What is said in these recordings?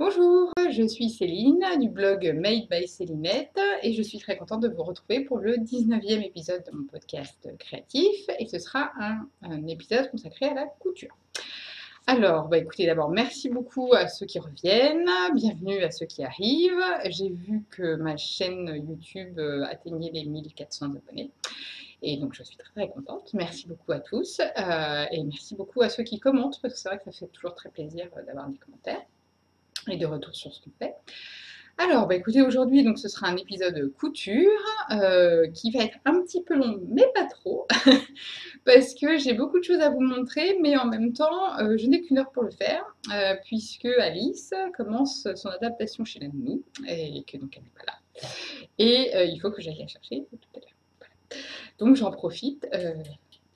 Bonjour, je suis Céline du blog Made by Célinette et je suis très contente de vous retrouver pour le 19e épisode de mon podcast créatif et ce sera un épisode consacré à la couture. Alors, écoutez, d'abord, merci beaucoup à ceux qui reviennent, bienvenue à ceux qui arrivent. J'ai vu que ma chaîne YouTube atteignait les 1400 abonnés et donc je suis très contente. Merci beaucoup à tous et merci beaucoup à ceux qui commentent parce que c'est vrai que ça fait toujours très plaisir d'avoir des commentaires et de retour sur ce qu'on fait. Alors, écoutez, aujourd'hui, donc ce sera un épisode couture qui va être un petit peu long, mais pas trop, parce que j'ai beaucoup de choses à vous montrer, mais en même temps, je n'ai qu'une heure pour le faire, puisque Alice commence son adaptation chez la nounou, et que donc elle n'est pas là. Et il faut que j'aille la chercher tout à l'heure. Voilà. Donc j'en profite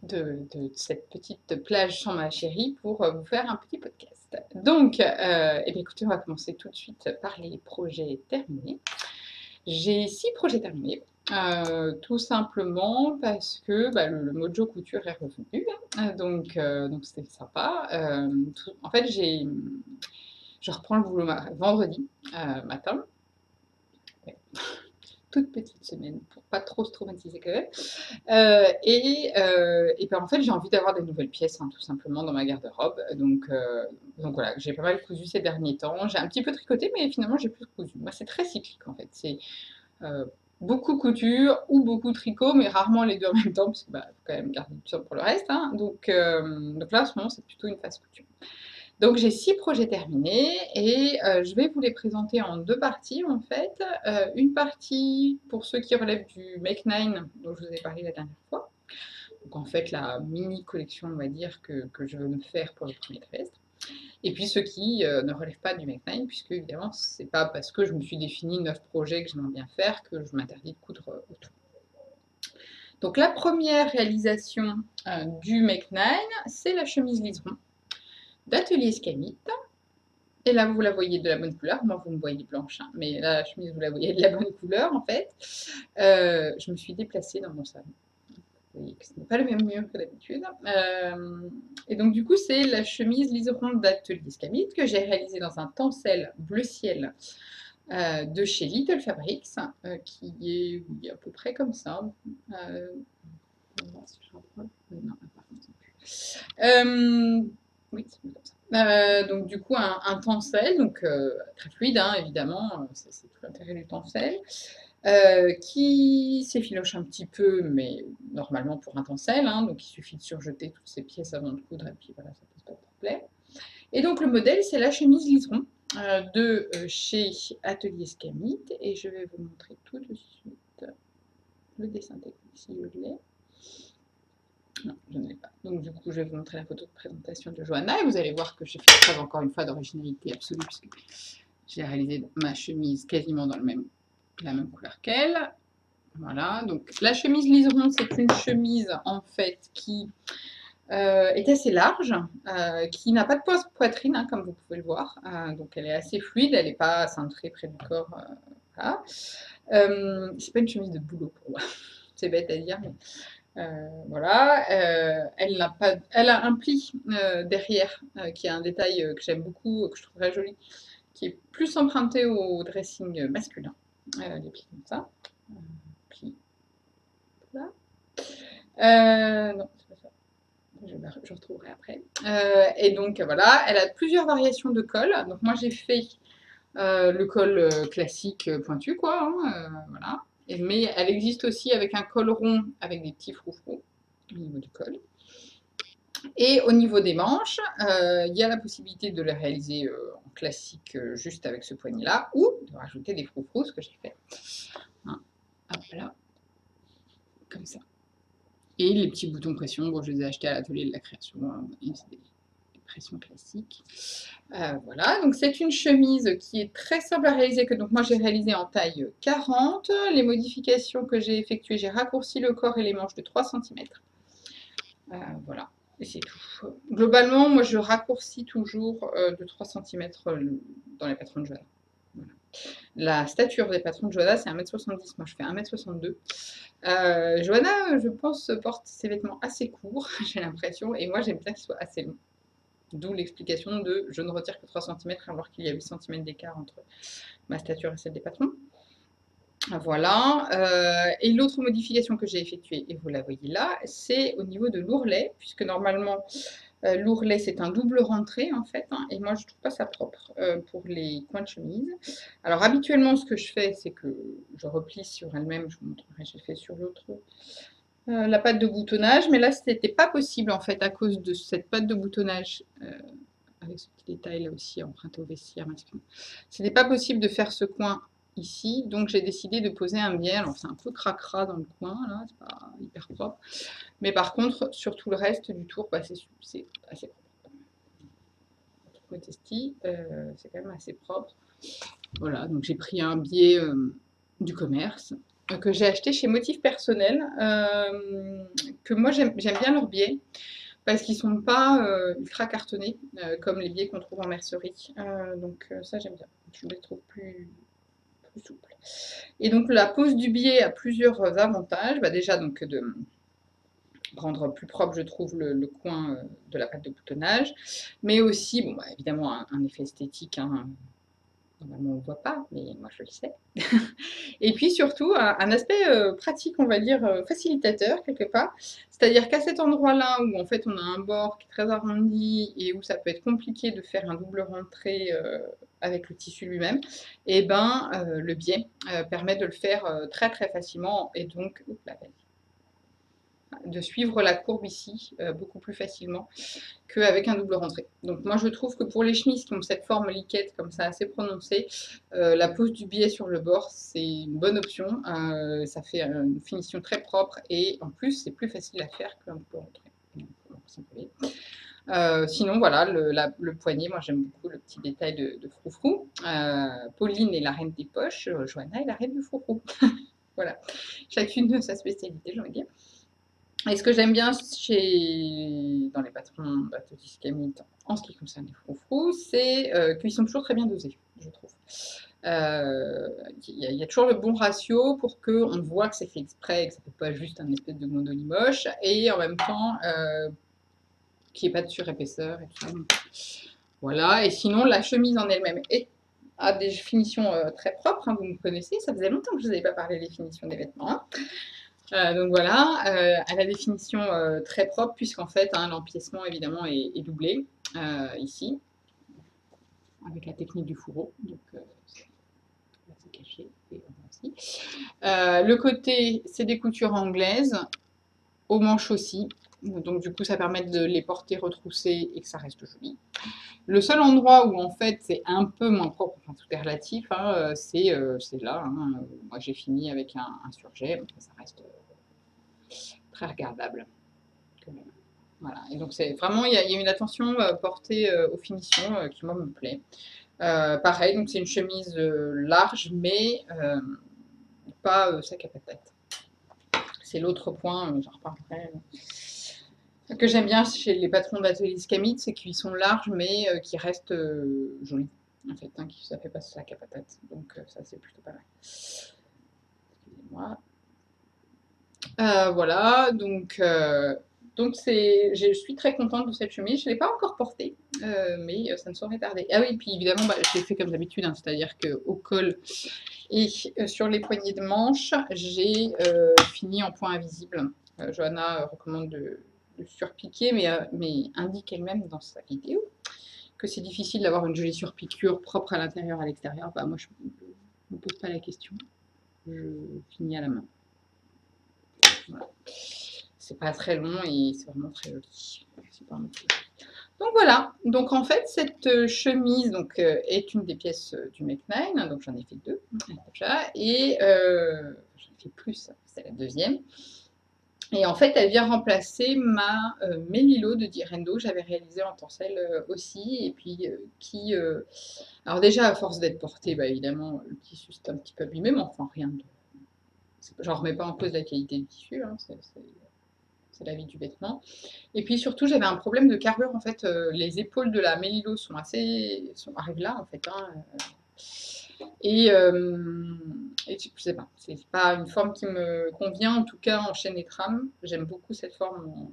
de cette petite plage sans ma chérie pour vous faire un petit podcast. Donc, écoutez, on va commencer tout de suite par les projets terminés. J'ai 6 projets terminés, tout simplement parce que le mojo couture est revenu, donc c'était sympa. En fait, je reprends le boulot vendredi matin. Ouais. Toute petite semaine pour pas trop se traumatiser quand même. En fait, j'ai envie d'avoir des nouvelles pièces, tout simplement, dans ma garde-robe. Donc voilà, j'ai pas mal cousu ces derniers temps. J'ai un petit peu tricoté, mais finalement, j'ai plus cousu. Moi, c'est très cyclique, en fait. C'est beaucoup couture ou beaucoup tricot, mais rarement les deux en même temps, parce qu'il faut quand même garder du temps pour le reste. Donc là, en ce moment, c'est plutôt une phase couture. Donc j'ai 6 projets terminés et je vais vous les présenter en 2 parties en fait. Une partie pour ceux qui relèvent du Make 9 dont je vous ai parlé la dernière fois. Donc en fait la mini collection on va dire que je veux me faire pour le premier trimestre. Et puis ceux qui ne relèvent pas du Make 9 puisque évidemment c'est pas parce que je me suis défini 9 projets que j'aimerais bien faire que je m'interdis de coudre autour. Donc la première réalisation du Make 9 c'est la chemise liseron d'Atelier Scamite. Et là, vous la voyez de la bonne couleur. Moi, vous me voyez blanche, mais là, la chemise, vous la voyez de la bonne couleur, en fait. Je me suis déplacée dans mon salon. Vous voyez que ce n'est pas le même mur que d'habitude. Et donc, du coup, c'est la chemise liseron d'Atelier Scamite que j'ai réalisée dans un tencel bleu ciel de chez Little Fabrics, qui est à peu près comme ça. On va voir si je rapproche. Non, par contre, oui, c'est comme ça. Donc du coup un tencel, donc très fluide évidemment, c'est tout l'intérêt du tencel, qui s'effiloche un petit peu, mais normalement pour un tencel, donc il suffit de surjeter toutes ces pièces avant de coudre, et puis voilà, ça pose pas de problème. Et donc le modèle, c'est la chemise liseron de chez Atelier Scamite, et je vais vous montrer tout de suite le dessin technique si je l'ai. Non, je ne l'ai pas. Donc du coup, je vais vous montrer la photo de présentation de Johanna et vous allez voir que j'ai fait preuve encore une fois d'originalité absolue puisque j'ai réalisé ma chemise quasiment dans la même couleur qu'elle. Voilà, donc la chemise liseron, c'est une chemise en fait qui est assez large, qui n'a pas de poitrine, comme vous pouvez le voir. Donc elle est assez fluide, elle n'est pas cintrée près du corps. Voilà. C'est pas une chemise de boulot pour moi. C'est bête à dire, mais voilà, elle a un pli derrière qui est un détail que j'aime beaucoup, que je trouve très joli, qui est plus emprunté au dressing masculin. Les plis comme ça. Pli. Voilà. Non, c'est pas ça. Je retrouverai après. Et donc voilà, elle a plusieurs variations de col. Donc moi j'ai fait le col classique pointu, quoi. Voilà. Mais elle existe aussi avec un col rond avec des petits froufrous au niveau du col. Et au niveau des manches, il y a la possibilité de les réaliser en classique juste avec ce poignet-là ou de rajouter des froufrous, ce que j'ai fait. Hop là, comme ça. Et les petits boutons pression, bon, je les ai achetés à l'atelier de la création, c'est des pressions classiques. Voilà, donc c'est une chemise qui est très simple à réaliser, que donc moi j'ai réalisé en taille 40. Les modifications que j'ai effectuées, j'ai raccourci le corps et les manches de 3 cm. Voilà, et c'est tout. Globalement, moi je raccourcis toujours de 3 cm dans les patrons de Johanna. Voilà. La stature des patrons de Johanna, c'est 1m70, moi je fais 1m62. Johanna, je pense, porte ses vêtements assez courts, j'ai l'impression, et moi j'aime bien qu'ils soient assez longs. D'où l'explication de je ne retire que 3 centimètres alors qu'il y a 8 centimètres d'écart entre ma stature et celle des patrons. Voilà. Et l'autre modification que j'ai effectuée, et vous la voyez là, c'est au niveau de l'ourlet, puisque normalement, l'ourlet, c'est un double rentré, en fait, hein, et moi, je trouve pas ça propre pour les coins de chemise. Alors, habituellement, ce que je fais, c'est que je replie sur elle-même. Je vous montrerai, j'ai fait sur l'autre, la patte de boutonnage, mais là, c'était pas possible, en fait, à cause de cette patte de boutonnage, avec ce petit détail là aussi emprunté au vestiaire masculin. C'était pas possible de faire ce coin ici, donc j'ai décidé de poser un biais. Alors c'est un peu cracra dans le coin, là, c'est pas hyper propre. Mais par contre, sur tout le reste du tour, bah, c'est assez propre. Toute modestie, c'est quand même assez propre. Voilà, donc j'ai pris un biais du commerce que j'ai acheté chez Motif Personnel, que moi j'aime bien leur biais parce qu'ils sont pas ultra cartonnés comme les biais qu'on trouve en mercerie. Donc ça j'aime bien. Je les trouve plus souples. Et donc la pose du biais a plusieurs avantages. Bah, déjà donc de rendre plus propre, je trouve, le coin de la pâte de boutonnage, mais aussi, bon, bah, évidemment, un effet esthétique, hein. Normalement, on ne voit pas, mais moi, je le sais. Et puis, surtout, un aspect pratique, on va dire, facilitateur, quelque part. C'est-à-dire qu'à cet endroit-là, où, en fait, on a un bord qui est très arrondi et où ça peut être compliqué de faire un double rentré avec le tissu lui-même, et ben, le biais permet de le faire très, très facilement. Et donc, de suivre la courbe ici beaucoup plus facilement qu'avec un double rentré. Donc moi je trouve que pour les chemises qui ont cette forme liquette comme ça assez prononcée, la pose du biais sur le bord c'est une bonne option, ça fait une finition très propre et en plus c'est plus facile à faire qu'un double rentré. Sinon voilà, le poignet, moi j'aime beaucoup le petit détail de froufrou. Pauline est la reine des poches, Johanna est la reine du froufrou. Voilà, chacune de sa spécialité j'ai envie de dire. Et ce que j'aime bien dans les patrons d'Atelier Camille, en ce qui concerne les froufrous, c'est qu'ils sont toujours très bien dosés, je trouve. Il y a toujours le bon ratio pour qu'on voit que c'est fait exprès, que ça ne fait pas juste un espèce de mondolis moche, et en même temps qu'il n'y ait pas de surépaisseur et tout ça. Voilà, et sinon la chemise en elle-même a des finitions très propres, hein, vous me connaissez, ça faisait longtemps que je ne vous avais pas parlé des finitions des vêtements. Hein. Donc voilà, à la définition très propre, puisqu'en fait, hein, l'empiècement évidemment est doublé ici, avec la technique du fourreau. Donc c'est caché. Et aussi. Le côté, c'est des coutures anglaises, aux manches aussi. Donc du coup, ça permet de les porter retroussées et que ça reste joli. Le seul endroit où en fait c'est un peu moins propre, enfin tout est relatif, hein, c'est là. Hein. Moi j'ai fini avec un surjet, ça reste très regardable. Voilà. Et donc c'est vraiment, il y a une attention portée aux finitions qui moi me plaît. Pareil, donc c'est une chemise large, mais pas sac à patate. C'est l'autre point, j'en reparlerai. Que j'aime bien chez les patrons d'atelier Scamit, c'est qu'ils sont larges, mais qui restent jolis. En fait, hein, ça fait pas sac à patate. Donc ça c'est plutôt pas mal. Excusez-moi. Voilà, donc je suis très contente de cette chemise. Je ne l'ai pas encore portée, mais ça ne saurait tarder. Ah oui, puis évidemment, bah, je l'ai fait comme d'habitude, hein, c'est-à-dire qu'au col et sur les poignées de manche, j'ai fini en point invisible. Johanna recommande de surpiquer, mais indique elle-même dans sa vidéo que c'est difficile d'avoir une jolie surpiqûre propre à l'intérieur et à l'extérieur. Bah, moi, je ne me pose pas la question. Je finis à la main. Voilà. C'est pas très long et c'est vraiment très joli. Donc voilà, donc en fait cette chemise donc, est une des pièces du Make9, donc j'en ai fait deux déjà, et j'en ai fait plus, c'est la deuxième. Et en fait elle vient remplacer ma Mélilo de Direndo, j'avais réalisé en tencelle aussi, et puis qui, alors déjà à force d'être portée, bah, évidemment le tissu s'est un petit peu abîmé, mais enfin rien de... J'en remets pas en cause la qualité du tissu, hein, c'est la vie du vêtement. Et puis surtout, j'avais un problème de carrure. En fait, les épaules de la Mélilo arrivent là, en fait. Hein, et je sais pas, c'est pas une forme qui me convient, en tout cas en chaîne et trame. J'aime beaucoup cette forme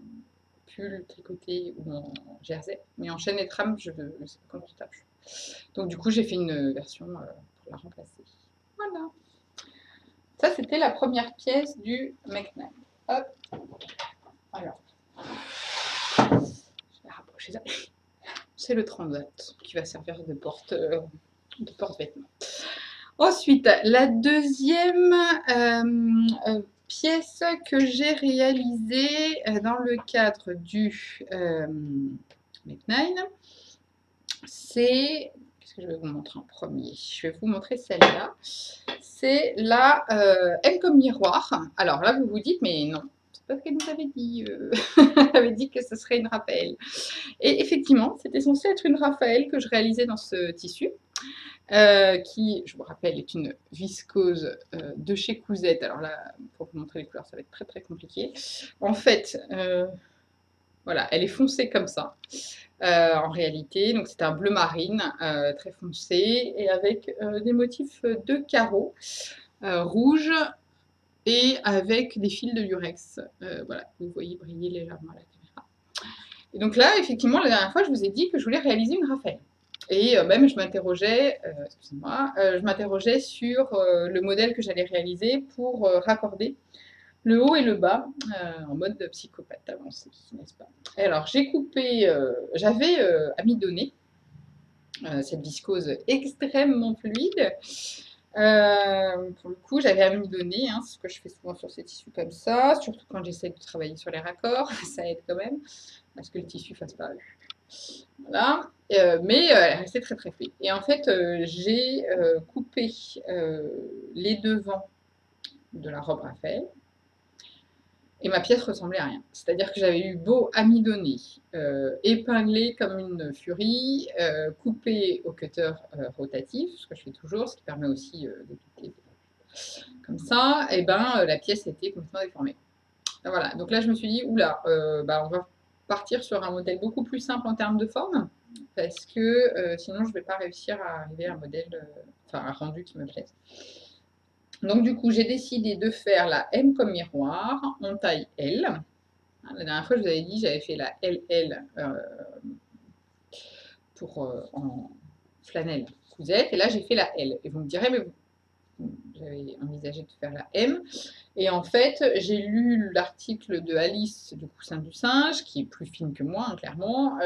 pull tricoté ou en jersey. Mais en chaîne et trame, c'est pas confortable. Donc du coup, j'ai fait une version pour la remplacer. Voilà. Ça, c'était la première pièce du McNabb. Hop. Alors. Je vais rapprocher ça. C'est le transat qui va servir de porte-vêtements. Ensuite, la deuxième pièce que j'ai réalisée dans le cadre du Make9, c'est... Qu'est-ce que je vais vous montrer en premier? Je vais vous montrer celle-là. C'est la M comme miroir. Alors là, vous vous dites, mais non, c'est pas ce qu'elle nous avait dit. Elle avait dit que ce serait une Raphaël. Et effectivement, c'était censé être une Raphaël que je réalisais dans ce tissu. Qui, je vous rappelle, est une viscose de chez Cousette. Alors là, pour vous montrer les couleurs, ça va être très très compliqué. En fait, voilà, elle est foncée comme ça, en réalité. Donc c'est un bleu marine, très foncé, et avec des motifs de carreaux rouges, et avec des fils de lurex. Voilà, vous voyez briller légèrement à la caméra. Et donc là, effectivement, la dernière fois, je vous ai dit que je voulais réaliser une Raphaël. Et même, je m'interrogeais, je m'interrogeais sur le modèle que j'allais réaliser pour raccorder le haut et le bas en mode psychopathe avancé, n'est-ce pas? Et alors, j'ai coupé, j'avais amidonné cette viscose extrêmement fluide. Pour le coup, j'avais amidonné, hein, c'est ce que je fais souvent sur ces tissus comme ça, surtout quand j'essaie de travailler sur les raccords, ça aide quand même, parce que le tissu ne fasse pas... Voilà, mais elle restait très très fluide. Et en fait, j'ai coupé les devants de la robe Raphaël, et ma pièce ressemblait à rien. C'est-à-dire que j'avais eu beau amidonner, épingler comme une furie, couper au cutter rotatif, ce que je fais toujours, ce qui permet aussi d'éviter comme ça, et ben la pièce était complètement déformée. Voilà, donc là je me suis dit, oula, bah, on va partir sur un modèle beaucoup plus simple en termes de forme, parce que sinon je ne vais pas réussir à arriver à un modèle, enfin un rendu qui me plaise. Donc du coup, j'ai décidé de faire la M comme miroir en taille L. La dernière fois, je vous avais dit, j'avais fait la LL en flanelle cousette, et là j'ai fait la L. Et vous me direz, mais j'avais envisagé de faire la M. Et en fait, j'ai lu l'article de Alice du coussin du singe, qui est plus fine que moi, hein, clairement,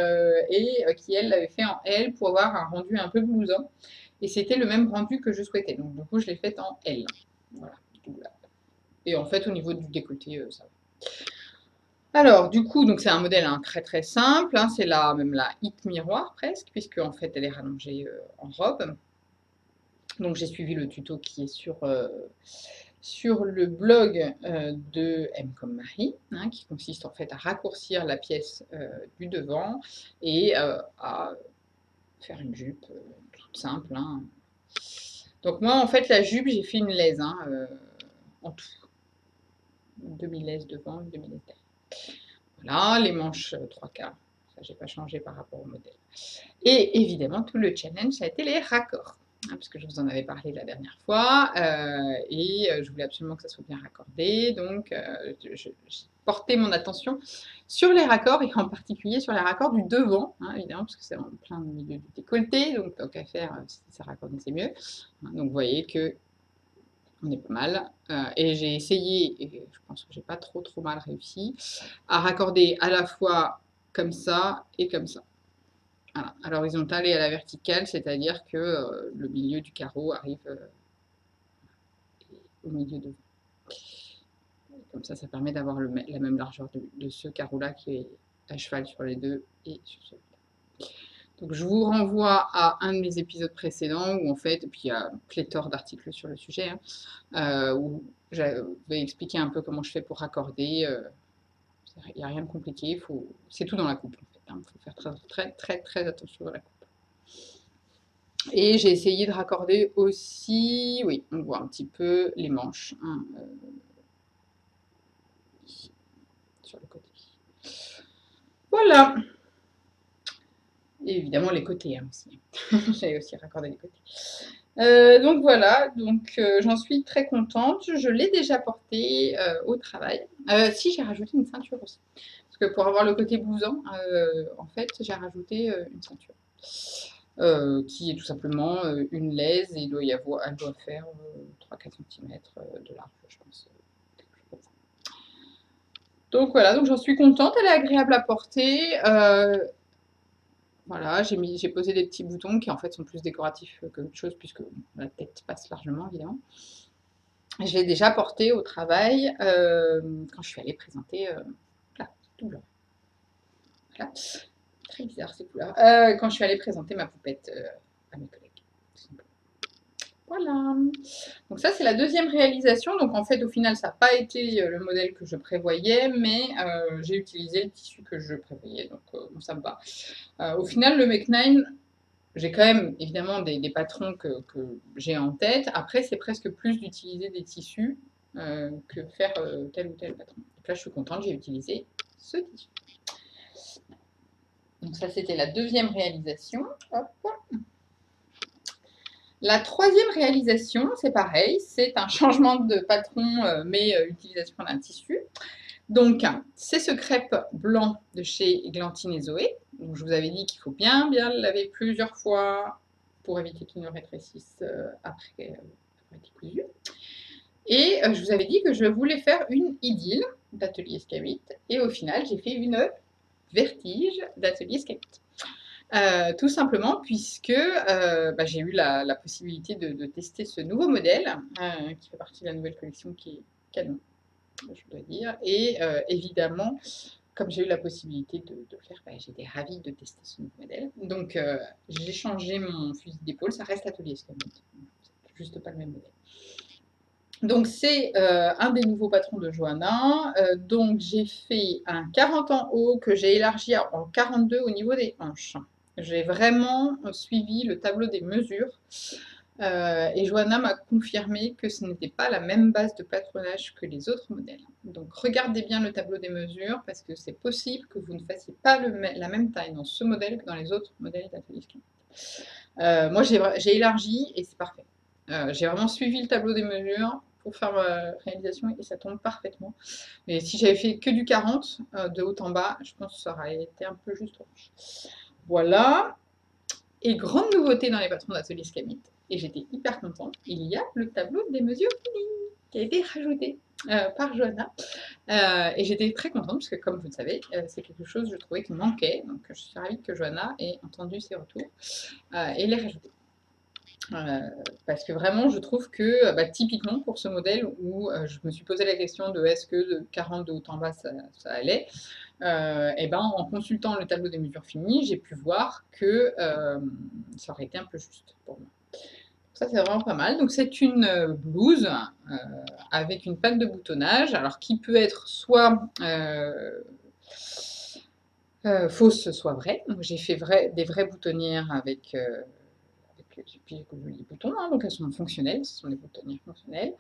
et qui, elle, l'avait fait en L pour avoir un rendu un peu blouson. Et c'était le même rendu que je souhaitais. Donc, du coup, je l'ai fait en L. Voilà. Et en fait, au niveau du décolleté, ça va. Alors, du coup, donc c'est un modèle hein, très très simple. Hein, c'est même la hit miroir presque, puisque en fait, elle est rallongée en robe. Donc, j'ai suivi le tuto qui est sur le blog de M comme Marie, hein, qui consiste en fait à raccourcir la pièce du devant et à faire une jupe toute simple. Hein. Donc moi, en fait, la jupe, j'ai fait une laise hein, en tout. Une demi-laise devant, une demi-laise derrière. Voilà, les manches 3/4. Ça, j'ai pas changé par rapport au modèle. Et évidemment, tout le challenge, ça a été les raccords. Hein, parce que je vous en avais parlé la dernière fois, et je voulais absolument que ça soit bien raccordé, donc j'ai porté mon attention sur les raccords, et en particulier sur les raccords du devant, hein, évidemment, parce que c'est en plein milieu du décolleté, donc tant qu'à faire, si c'est raccordé, c'est mieux. Hein, donc vous voyez que on est pas mal, et j'ai essayé, et je pense que j'ai pas trop mal réussi, à raccorder à la fois comme ça et comme ça. Voilà, à l'horizontale et à la verticale, c'est-à-dire que le milieu du carreau arrive au milieu de vous. Comme ça permet d'avoir la même largeur de ce carreau-là qui est à cheval sur les deux et sur celui-là. Donc je vous renvoie à un de mes épisodes précédents où en fait, et puis il y a pléthore d'articles sur le sujet, hein, où je vais expliquer un peu comment je fais pour raccorder. Il n'y a rien de compliqué, c'est tout dans la coupe en fait. Il faut faire très attention à la coupe. Et j'ai essayé de raccorder aussi, oui, on voit un petit peu les manches, hein, ici, sur le côté. Voilà. Et évidemment les côtés hein, aussi. J'ai aussi raccordé les côtés. Donc voilà, donc j'en suis très contente. Je l'ai déjà porté au travail. Si, j'ai rajouté une ceinture aussi. Parce que pour avoir le côté blousant, en fait, j'ai rajouté une ceinture. Qui est tout simplement une laise et elle doit faire 3-4 cm de large, je pense. Quelque chose comme ça. Donc voilà, donc j'en suis contente, elle est agréable à porter. Voilà, j'ai posé des petits boutons qui en fait sont plus décoratifs qu'autre chose puisque la tête passe largement évidemment. Je l'ai déjà porté au travail quand je suis allée présenter là, tout blanc. Voilà. Très bizarre ces couleurs. Quand je suis allée présenter ma poupette à mes collègues. Voilà. Donc ça, c'est la deuxième réalisation. Donc en fait, au final, ça n'a pas été le modèle que je prévoyais, mais j'ai utilisé le tissu que je prévoyais. Donc bon, ça me va. Au final, le Make 9, j'ai quand même évidemment des patrons que j'ai en tête. Après, c'est presque plus d'utiliser des tissus que faire tel ou tel patron. Donc là, je suis contente, j'ai utilisé ce tissu. Donc ça, c'était la deuxième réalisation. Hop. La troisième réalisation, c'est pareil, c'est un changement de patron, mais utilisation d'un tissu. Donc, c'est ce crêpe blanc de chez Églantine et Zoé. Donc, je vous avais dit qu'il faut bien le laver plusieurs fois pour éviter qu'il ne rétrécisse après avoir été cousu. Et je vous avais dit que je voulais faire une idylle d'atelier Escamite. Et au final, j'ai fait une vertige d'atelier Escamite. Tout simplement puisque j'ai eu la possibilité de tester ce nouveau modèle qui fait partie de la nouvelle collection qui est canon, je dois dire. Et évidemment, comme j'ai eu la possibilité de le faire, j'étais ravie de tester ce nouveau modèle. Donc j'ai changé mon fusil d'épaule, ça reste Atelier Escamite, c'est juste pas le même modèle. Donc c'est un des nouveaux patrons de Johanna. Donc j'ai fait un 40 en haut que j'ai élargi en 42 au niveau des hanches. J'ai vraiment suivi le tableau des mesures et Johanna m'a confirmé que ce n'était pas la même base de patronage que les autres modèles. Donc regardez bien le tableau des mesures parce que c'est possible que vous ne fassiez pas la même taille dans ce modèle que dans les autres modèles d'Atelier Escamite. Moi j'ai élargi et c'est parfait. J'ai vraiment suivi le tableau des mesures pour faire ma réalisation et ça tombe parfaitement. Mais si j'avais fait que du 40 de haut en bas, je pense que ça aurait été un peu juste orange. Voilà. Et grande nouveauté dans les patrons d'Atelier Escamite, et j'étais hyper contente, il y a le tableau des mesures finies qui a été rajouté par Johanna. Et j'étais très contente parce que, comme vous le savez, c'est quelque chose que je trouvais qui manquait. Donc, je suis ravie que Johanna ait entendu ses retours et l'ait rajouté. Parce que vraiment, je trouve que typiquement pour ce modèle où je me suis posé la question de est-ce que de 40 de haut en bas ça allait, en consultant le tableau des mesures finies, j'ai pu voir que ça aurait été un peu juste pour moi. Ça, c'est vraiment pas mal. Donc, c'est une blouse avec une patte de boutonnage, alors qui peut être soit fausse, soit vraie. Donc, j'ai fait des vraies boutonnières avec j'ai les boutons, hein, donc elles sont fonctionnelles, ce sont des boutonnières fonctionnelles.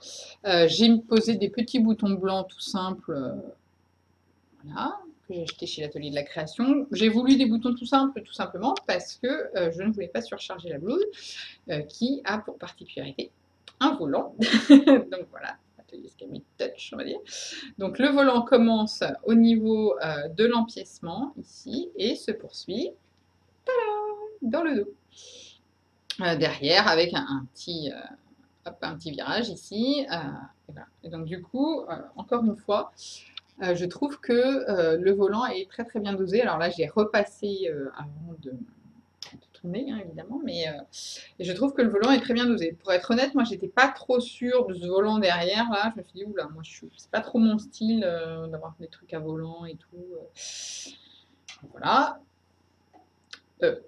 J'ai posé des petits boutons blancs tout simples, voilà, que j'ai acheté chez l'atelier de la création. J'ai voulu des boutons tout simples, tout simplement parce que je ne voulais pas surcharger la blouse, qui a pour particularité un volant. Donc voilà, atelier Escamite Touch, on va dire. Donc le volant commence au niveau de l'empiècement, ici, et se poursuit dans le dos. Derrière, avec un petit virage ici. Et, voilà. Et donc du coup, encore une fois, je trouve que le volant est très très bien dosé. Alors là, j'ai repassé avant de tourner, hein, évidemment, mais je trouve que le volant est très bien dosé. Pour être honnête, moi, j'étais pas trop sûre de ce volant derrière. Là, je me suis dit, oula, moi, c'est pas trop mon style d'avoir des trucs à volant et tout. Voilà.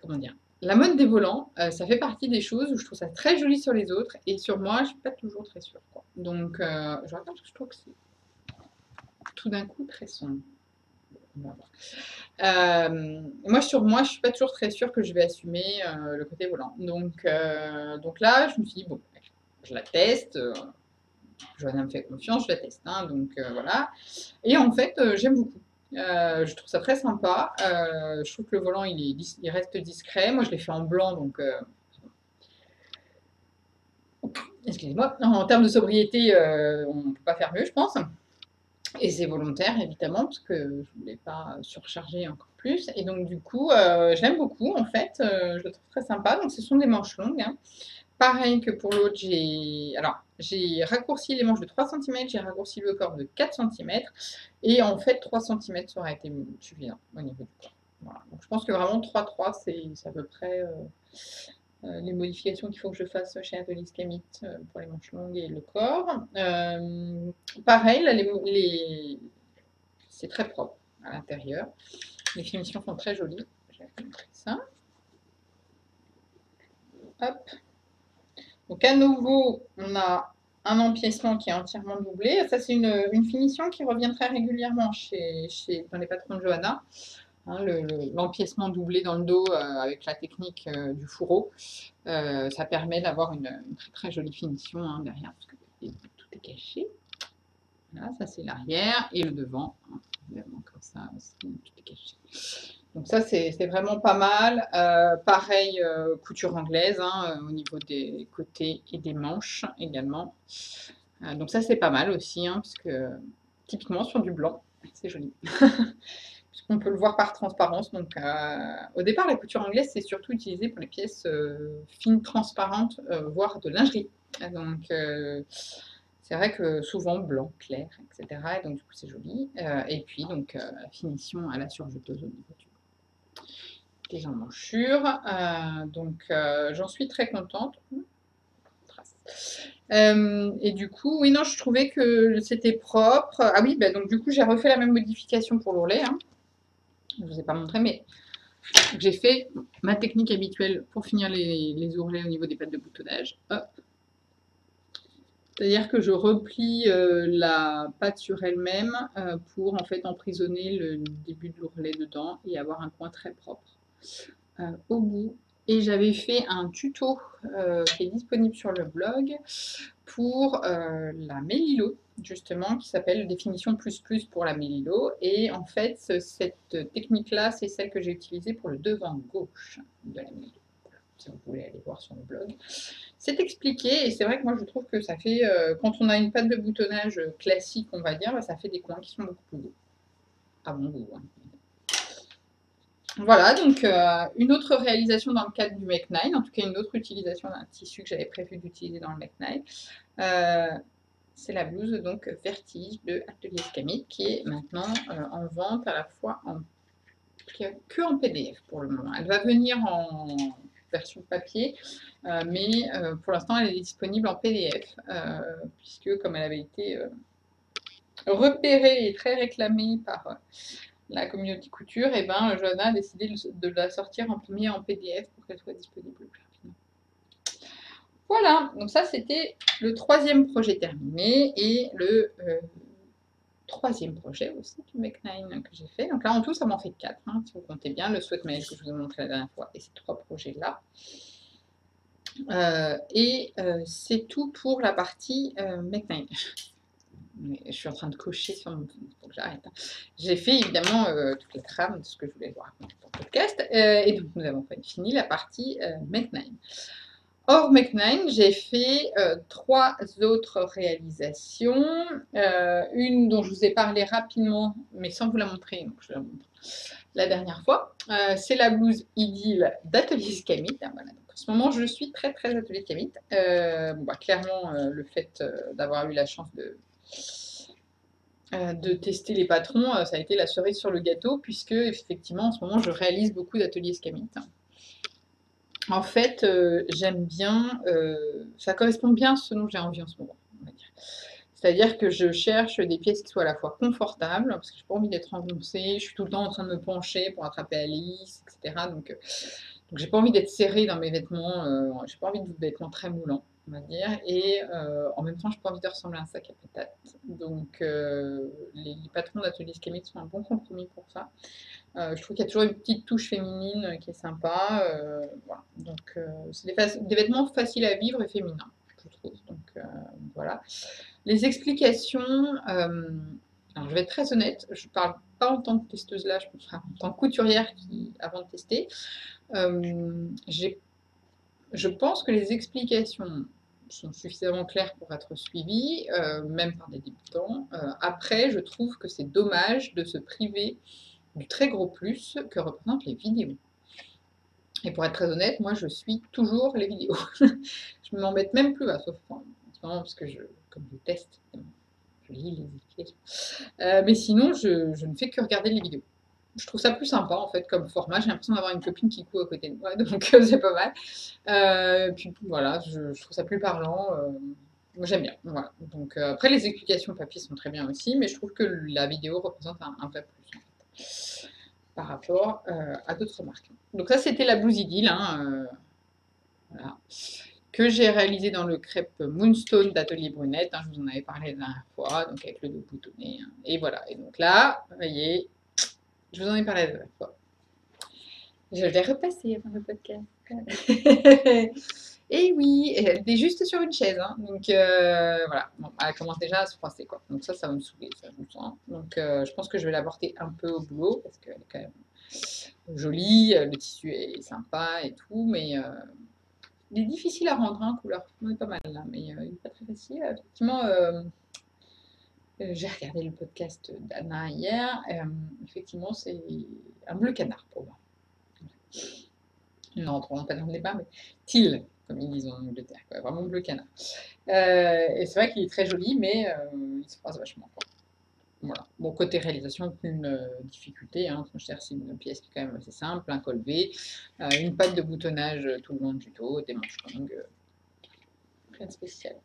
Comment dire? La mode des volants, ça fait partie des choses où je trouve ça très joli sur les autres et sur moi, je suis pas toujours très sûre, quoi. Donc, je regarde parce que je trouve que c'est tout d'un coup très sombre. On va voir. Moi, sur moi, je suis pas toujours très sûre que je vais assumer le côté volant. Donc là, je me suis dit, bon, je la teste. Johanna me fait confiance, je la teste. Hein, donc voilà. Et en fait, j'aime beaucoup. Je trouve ça très sympa. Je trouve que le volant, il reste discret. Moi, je l'ai fait en blanc, donc excusez-moi. En termes de sobriété, on ne peut pas faire mieux, je pense. Et c'est volontaire, évidemment, parce que je ne voulais pas surcharger encore plus. Et donc, du coup, je l'aime beaucoup, en fait. Je le trouve très sympa. Donc, ce sont des manches longues, hein. Pareil que pour l'autre, j'ai raccourci les manches de 3 cm, j'ai raccourci le corps de 4 cm. Et en fait, 3 cm, ça aurait été suffisant au niveau du corps. Voilà. Donc, je pense que vraiment 3-3, c'est à peu près les modifications qu'il faut que je fasse chez Atelier Scamit pour les manches longues et le corps. Pareil, là, c'est très propre à l'intérieur. Les finitions sont très jolies. Je vais vous montrer ça. Hop. Donc à nouveau, on a un empiècement qui est entièrement doublé. Ça, c'est une finition qui revient très régulièrement dans les patrons de Johanna. Hein, l'empiècement doublé dans le dos avec la technique du fourreau. Ça permet d'avoir une très très jolie finition hein, derrière, parce que tout est caché. Voilà, ça c'est l'arrière et le devant. Hein, évidemment, comme ça, tout est caché. Donc ça, c'est vraiment pas mal. Pareil, couture anglaise hein, au niveau des côtés et des manches également. Donc ça, c'est pas mal aussi, hein, parce que typiquement sur du blanc, c'est joli. On peut le voir par transparence. Donc, au départ, la couture anglaise, c'est surtout utilisé pour les pièces fines, transparentes, voire de lingerie. Donc, c'est vrai que souvent blanc, clair, etc. Et donc, du coup, c'est joli. Et puis, donc, finition à la surjeteuse au niveau des emmanchures. Donc, j'en suis très contente. Et du coup, oui, non, je trouvais que c'était propre. Ah oui, bah, donc du coup, j'ai refait la même modification pour l'ourlet. Hein. Je ne vous ai pas montré, mais j'ai fait ma technique habituelle pour finir les ourlets au niveau des pattes de boutonnage. C'est-à-dire que je replie la patte sur elle-même pour en fait emprisonner le début de l'ourlet dedans et avoir un coin très propre au bout. Et j'avais fait un tuto qui est disponible sur le blog pour la Mélilo, justement, qui s'appelle Définition plus plus pour la Mélilo. Et en fait, cette technique-là, c'est celle que j'ai utilisée pour le devant gauche de la Mélilo. Si vous voulez aller voir sur le blog. C'est expliqué et c'est vrai que moi je trouve que ça fait, quand on a une patte de boutonnage classique, on va dire, ça fait des coins qui sont beaucoup plus beaux. À mon goût. Hein. Voilà, donc une autre réalisation dans le cadre du Make 9, en tout cas une autre utilisation d'un tissu que j'avais prévu d'utiliser dans le Make 9. C'est la blouse donc Vertige de Atelier Scamit qui est maintenant en vente à la fois que en PDF pour le moment. Elle va venir en version papier, mais pour l'instant elle est disponible en PDF puisque comme elle avait été repérée et très réclamée par la communauté couture, et ben Johanna a décidé de la sortir en premier en PDF pour qu'elle soit disponible plus rapidement. Voilà, donc ça c'était le 3e projet terminé et le 3e projet aussi du Make 9 que j'ai fait. Donc là en tout ça m'en fait 4, hein, si vous comptez bien, le sweat mail que je vous ai montré la dernière fois et ces 3 projets-là. C'est tout pour la partie Make 9. Je suis en train de cocher sur mon... Faut que j'arrête. Hein. J'ai fait évidemment toutes les trames de ce que je voulais vous raconter pour le podcast. Et donc nous avons fini la partie Make 9. Hors Make 9, j'ai fait 3 autres réalisations. Une dont je vous ai parlé rapidement, mais sans vous la montrer, donc je la montre la dernière fois. C'est la blouse Idylle d'Atelier Scamit. Voilà. En ce moment, je suis très très Atelier Scamit. Clairement, le fait d'avoir eu la chance de tester les patrons, ça a été la cerise sur le gâteau, puisque effectivement, en ce moment, je réalise beaucoup d'Atelier Scamit. En fait, j'aime bien, ça correspond bien à ce dont j'ai envie en ce moment, on va dire. C'est-à-dire que je cherche des pièces qui soient à la fois confortables, parce que je n'ai pas envie d'être engoncée, je suis tout le temps en train de me pencher pour attraper Alice, etc. Donc j'ai pas envie d'être serrée dans mes vêtements, j'ai pas envie de vêtements très moulants, on va dire, et en même temps, j'ai pas envie de ressembler à un sac à patates. Donc les patrons d'Atelier Scamit sont un bon compromis pour ça. Je trouve qu'il y a toujours une petite touche féminine qui est sympa. Voilà. Donc c'est des vêtements faciles à vivre et féminins, je trouve. Donc voilà. Les explications, alors je vais être très honnête, je ne parle pas en tant que testeuse là, je pense en tant que couturière avant de tester. Je pense que les explications sont suffisamment claires pour être suivies, même par des débutants. Après, je trouve que c'est dommage de se priver du très gros plus que représentent les vidéos. Et pour être très honnête, moi je suis toujours les vidéos. Je ne m'embête même plus, sauf en ce moment, parce que comme je teste, je lis les explications. Mais sinon, je ne fais que regarder les vidéos. Je trouve ça plus sympa en fait comme format. J'ai l'impression d'avoir une copine qui court à côté de moi, donc c'est pas mal. Puis voilà, je trouve ça plus parlant. Moi j'aime bien. Voilà. Donc après les explications papier sont très bien aussi, mais je trouve que la vidéo représente un vrai plus en fait, par rapport à d'autres marques. Donc ça c'était la Blues Idyll, hein, voilà, que j'ai réalisé dans le crêpe Moonstone d'Atelier Brunette. Hein, je vous en avais parlé la dernière fois, donc avec le dos boutonné. Hein, et voilà. Et donc là, vous voyez. Je vous en ai parlé la dernière fois. Je l'ai repassé avant le podcast. Et oui, elle était juste sur une chaise. Hein. Donc voilà, bon, elle commence déjà à se froisser. Quoi. Donc ça va me saouler, ça, je le sens. Donc je pense que je vais la porter un peu au boulot parce qu'elle est quand même jolie, le tissu est sympa et tout, mais il est difficile à rendre, hein, couleur. On est pas mal là, mais il n'est pas très facile. Effectivement, j'ai regardé le podcast d'Anna hier. Effectivement, c'est un bleu canard pour moi. Non, trop pas dans le débat, mais teal, comme ils disent en Angleterre, quoi, vraiment bleu canard. Et c'est vrai qu'il est très joli, mais il se froisse vachement. Quoi. Voilà. Bon, côté réalisation, aucune difficulté. Hein. C'est une pièce qui est quand même assez simple, un col V, une patte de boutonnage tout le long du dos, des manches longues. Rien de spécial.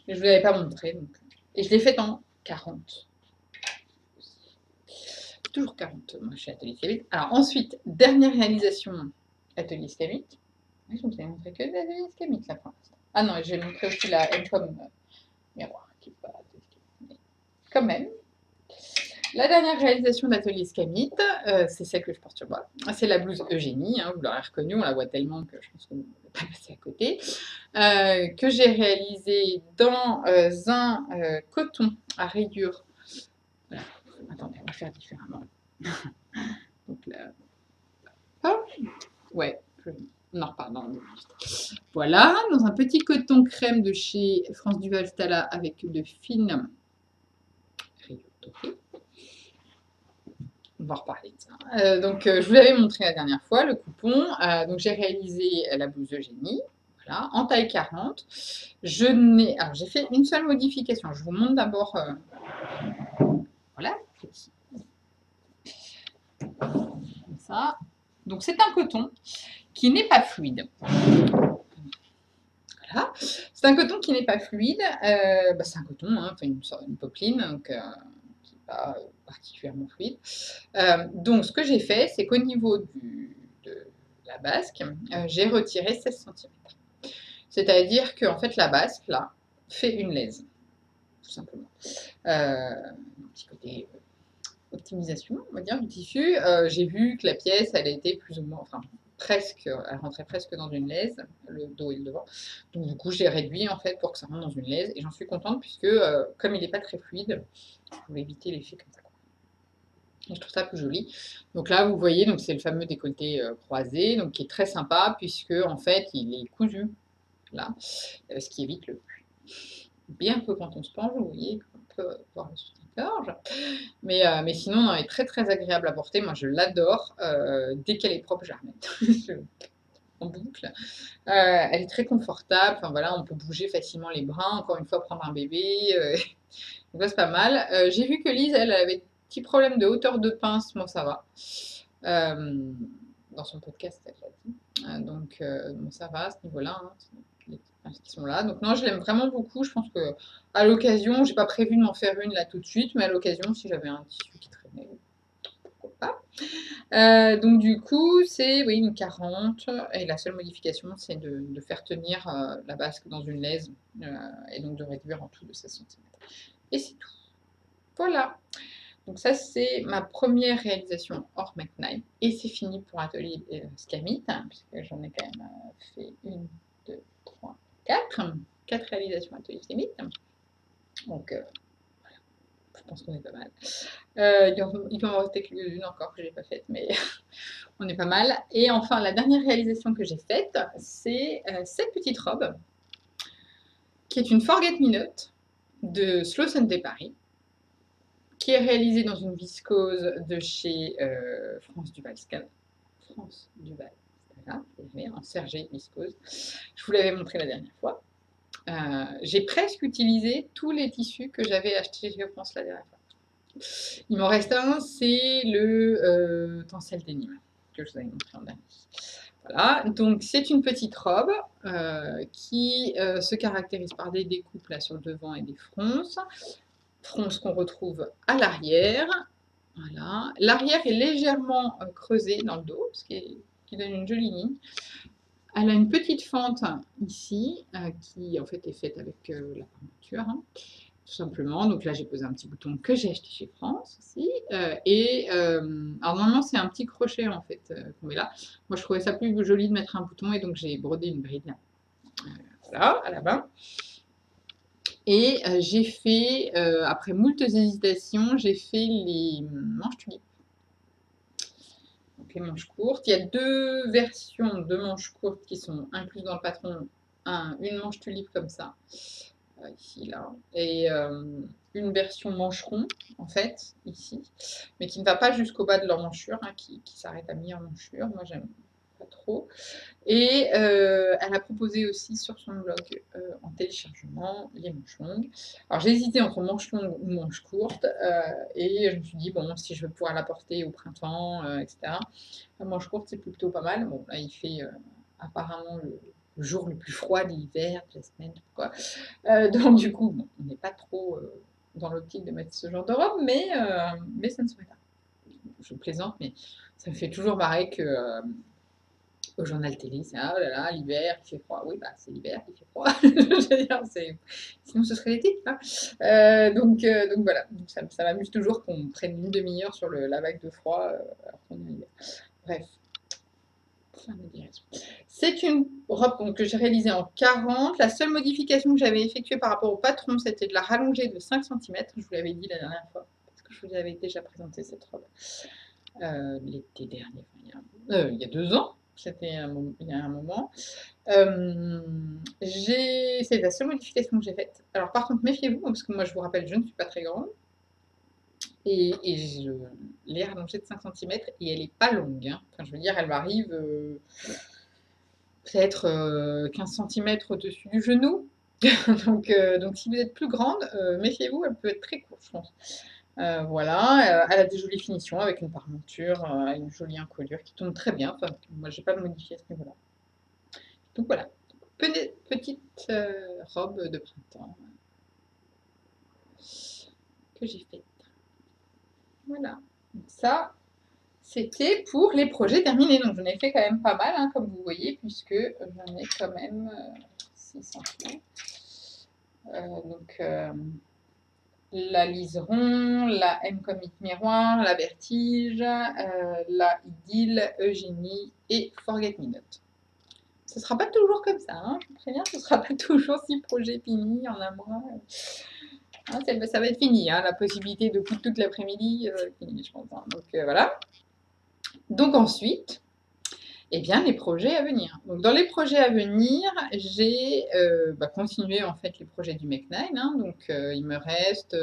Mais je ne vous l'avais pas montré. Donc. Et je l'ai faite en 40. Toujours 40, moi, chez Atelier Scamit. Alors ensuite, dernière réalisation, Atelier Scamit. Je ne vous ai montré que l'Atelier Scamit, là, pour l'instant. Ah non, j'ai montré aussi la M-Pom miroir, qui n'est pas Atelier Scamit. Mais quand même. La dernière réalisation d'Atelier Scamit, c'est celle que je porte sur moi. C'est la blouse Eugénie, hein, vous l'aurez reconnue, on la voit tellement que je pense que vous ne pouvez pas passer à côté. Que j'ai réalisée dans un coton à rayures. Voilà. Attendez, on va faire différemment. Donc là. Oh, ouais, on en reparle dans le Voilà, dans un petit coton crème de chez France Duval Stala avec de fines rayures dorées. On va reparler de ça. Donc, je vous l'avais montré la dernière fois, le coupon. Donc, j'ai réalisé la blouse Eugénie, voilà, en taille 40. Alors, j'ai fait une seule modification. Je vous montre d'abord. Voilà. Comme ça. Donc, c'est un coton qui n'est pas fluide. Voilà. C'est un coton qui n'est pas fluide. C'est un coton, hein, une popeline, donc qui n'est pas particulièrement fluide. Donc, ce que j'ai fait, c'est qu'au niveau de la basque, j'ai retiré 16 cm. C'est-à-dire qu'en fait, la basque, là, fait une laise, tout simplement. Un petit côté optimisation, on va dire, du tissu. J'ai vu que la pièce, elle était plus ou moins, enfin, presque, elle rentrait presque dans une laise, le dos et le devant. Donc, du coup, j'ai réduit, en fait, pour que ça rentre dans une laise. Et j'en suis contente, puisque, comme il n'est pas très fluide, je voulais éviter l'effet comme ça. Je trouve ça plus joli. Donc là, vous voyez, donc c'est le fameux décolleté croisé, donc qui est très sympa puisque en fait, il est cousu là, ce qui évite le pli. Bien que quand on se penche, vous voyez, on peut voir le soutien-gorge. Mais sinon, non, elle est très très agréable à porter. Moi, je l'adore. Dès qu'elle est propre, je la remets en boucle. Elle est très confortable. Enfin voilà, on peut bouger facilement les bras. Encore une fois, prendre un bébé. Donc là, c'est pas mal. J'ai vu que Lise, elle avait petit problème de hauteur de pince, moi ça va. Dans son podcast, elle l'a dit. Donc bon, ça va à ce niveau-là, hein, les petites pinces qui sont là. Donc non, je l'aime vraiment beaucoup. Je pense que à l'occasion, j'ai pas prévu de m'en faire une là tout de suite, mais à l'occasion, si j'avais un tissu qui traînait, pourquoi pas. Donc du coup, c'est oui, une 40. Et la seule modification, c'est de faire tenir la basque dans une laise et donc de réduire en tout de 16 cm. Et c'est tout. Voilà. Donc ça, c'est ma première réalisation hors McKnight. Et c'est fini pour Atelier Scamit, hein, puisque j'en ai quand même fait 1, 2, 3, 4. 4 réalisations Atelier Scamit. Donc, voilà, je pense qu'on est pas mal. Il peut m'en rester quelques-unes encore que je n'ai pas faites, mais on est pas mal. Et enfin, la dernière réalisation que j'ai faite, c'est cette petite robe. qui est une Forget Me Not de Slow Sunday Paris, qui est réalisée dans une viscose de chez France Duval Scan. France Duval, voilà, en sergé viscose. Je vous l'avais montré la dernière fois. J'ai presque utilisé tous les tissus que j'avais achetés chez France la dernière fois. Il m'en reste un, c'est le tencel denim que je vous avais montré en dernier. Voilà, donc c'est une petite robe qui se caractérise par des découpes là sur le devant et des fronces. Fronces qu'on retrouve à l'arrière. Voilà. L'arrière est légèrement creusé dans le dos, ce qui donne une jolie ligne. Elle a une petite fente ici, qui en fait est faite avec la peinture, hein, tout simplement. Donc là, j'ai posé un petit bouton que j'ai acheté chez France aussi. Alors normalement, c'est un petit crochet en fait qu'on met là. Moi, je trouvais ça plus joli de mettre un bouton et donc j'ai brodé une bride là. Voilà, à la main. Et j'ai fait, après moultes hésitations, j'ai fait les manches tulipes. Donc les manches courtes. Il y a deux versions de manches courtes qui sont incluses dans le patron. Une manche tulipe comme ça, ici, là, et une version mancheron, en fait, ici, mais qui ne va pas jusqu'au bas de l'emmanchure, hein, qui s'arrête à mi-emmanchure. Moi, j'aime pas trop. Et elle a proposé aussi sur son blog en téléchargement les manches longues. Alors j'ai hésité entre manches longues ou manches courtes et je me suis dit, bon, si je veux pouvoir la porter au printemps, etc. La manche courte, c'est plutôt pas mal. Bon, là, il fait apparemment le jour le plus froid de l'hiver, de la semaine, quoi. Donc du coup, bon, on n'est pas trop dans l'optique de mettre ce genre de robe, mais ça ne serait pas. Je plaisante, mais ça me fait toujours marrer que au journal télé, c'est ah oh là là, l'hiver, il fait froid. Oui, bah c'est l'hiver, il fait froid. Je veux dire, sinon ce serait l'été. Hein. Donc voilà, ça m'amuse toujours qu'on prenne une demi-heure sur la vague de froid alors qu'on est en hiver. Bref. C'est une robe que j'ai réalisée en 40. La seule modification que j'avais effectuée par rapport au patron, c'était de la rallonger de 5 cm. Je vous l'avais dit la dernière fois, parce que je vous avais déjà présenté cette robe l'été dernier, il y a 2 ans. C'était il y a un moment. C'est la seule modification que j'ai faite. Alors par contre, méfiez-vous, parce que moi je vous rappelle, je ne suis pas très grande. Et je l'ai rallongée de 5 cm et elle n'est pas longue. Hein. Enfin, je veux dire, elle m'arrive peut-être 15 cm au-dessus du genou. donc si vous êtes plus grande, méfiez-vous, elle peut être très courte, je pense. Voilà, elle a des jolies finitions avec une parmenture, une jolie encolure qui tombe très bien. Enfin, moi, j'ai pas modifié à ce niveau-là. Donc voilà, petite robe de printemps que j'ai faite. Voilà, donc ça, c'était pour les projets terminés. Donc j'en ai fait quand même pas mal, hein, comme vous voyez, puisque j'en ai quand même 600. Donc la liseron, la M Comic Miroir, la Vertige, la Idylle, Eugénie et Forget Me Not. Ce ne sera pas toujours comme ça, hein, je vous préviens, ce ne sera pas toujours 6 projets finis en un mois. Hein, ça va être fini, hein, la possibilité de coudre toute l'après-midi, fini, je pense. Hein. Donc voilà. Donc ensuite, eh bien, les projets à venir. Donc, dans les projets à venir, j'ai continué en fait les projets du Make 9. Hein. Donc, il me reste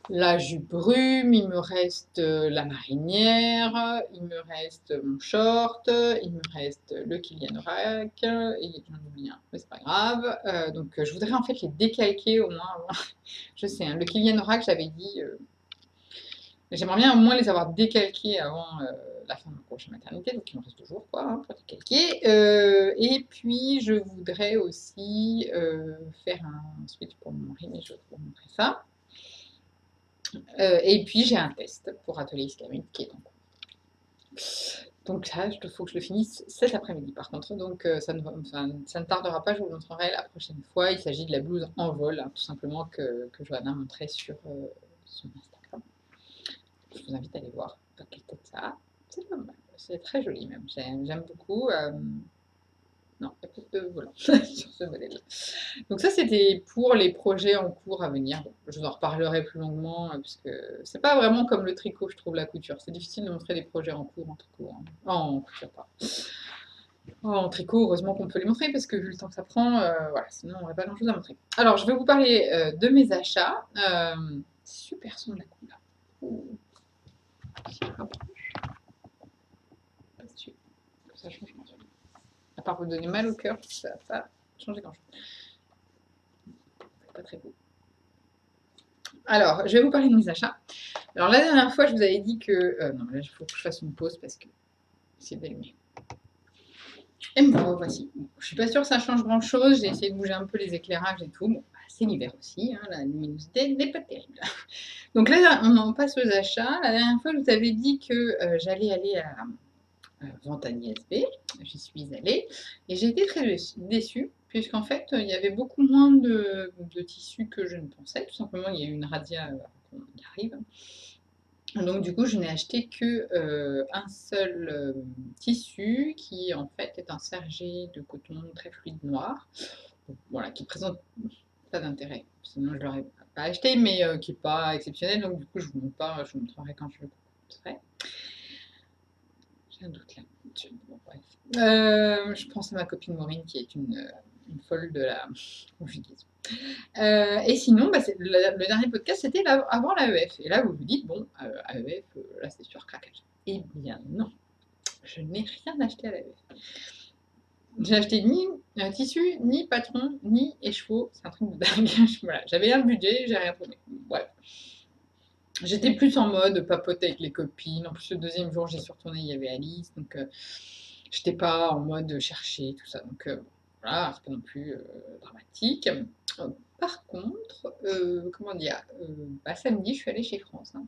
la jupe brume, il me reste la marinière, il me reste mon short, il me reste le Kylian Orac, et j'en oublie un, mais c'est pas grave. Donc, je voudrais en fait les décalquer au moins avant. Je sais, hein, le Kylian Orac, j'avais dit, j'aimerais bien au moins les avoir décalqués avant la fin de mon congé maternité, donc il me reste 2 jours quoi, hein, pour décalquer. Et puis je voudrais aussi faire un switch pour mon mari, mais je vais vous montrer ça. Et puis j'ai un test pour Atelier Iskamine qui est en cours. Donc là, il faut que je le finisse cet après-midi par contre, donc ça ne tardera pas, je vous le montrerai la prochaine fois. Il s'agit de la blouse en vol, hein, tout simplement que Johanna montrait sur son Instagram. Je vous invite à aller voir quelle tête ça a. C'est pas mal, c'est très joli même, j'aime beaucoup. Non, il y a plus de volant sur ce modèle. Donc ça, c'était pour les projets en cours à venir. Bon, je vous en reparlerai plus longuement, puisque c'est pas vraiment comme le tricot, je trouve, la couture. C'est difficile de montrer des projets en cours, en tricot, hein. En couture, pas. en tricot, heureusement qu'on peut les montrer parce que vu le temps que ça prend, voilà, sinon on n'aurait pas grand-chose à montrer. Alors, je vais vous parler de mes achats. Super son de la couleur. Ouh, ça change grand-chose. À part vous donner mal au cœur, ça va pas changer grand-chose. Pas très beau. Alors, je vais vous parler de mes achats. Alors, la dernière fois, je vous avais dit que... non, là, il faut que je fasse une pause parce que c'est d'allumer. Et me voici. Bon, je suis pas sûre que ça change grand-chose. J'ai essayé de bouger un peu les éclairages et tout. Bon, bah, c'est l'hiver aussi. Hein, la luminosité n'est pas terrible. Donc là, on en passe aux achats. La dernière fois, je vous avais dit que j'allais aller à vente à l'ISB. J'y suis allée. Et j'ai été très déçue, puisqu'en fait, il y avait beaucoup moins de tissus que je ne pensais. Tout simplement, il y a eu une razzia qu'on y arrive. Donc du coup, je n'ai acheté que un seul tissu qui en fait est un sergé de coton très fluide noir, donc, voilà, qui présente pas d'intérêt. Sinon, je l'aurais pas acheté, mais qui n'est pas exceptionnel. Donc du coup, je vous montre pas, je vous montrerai quand je le ferai. J'ai un doute là. Bon, bref. Je pense à ma copine Maureen qui est une folle de la conjugaison. Et sinon, bah, le dernier podcast, c'était avant l'AEF. Et là, vous vous dites, bon, AEF, là, c'est sur craquage. Eh bien, non. Je n'ai rien acheté à l'AEF. J'ai acheté ni tissu, ni patron, ni écheveau. C'est un truc de dingue. Voilà. J'avais un budget, j'ai rien trouvé. Voilà. J'étais plus en mode papoter avec les copines. En plus, le deuxième jour, j'y suis retournée, il y avait Alice. Donc, j'étais pas en mode chercher, tout ça. Donc, voilà, c'est pas non plus dramatique. Par contre, comment dire, bah, samedi, je suis allée chez France. Hein.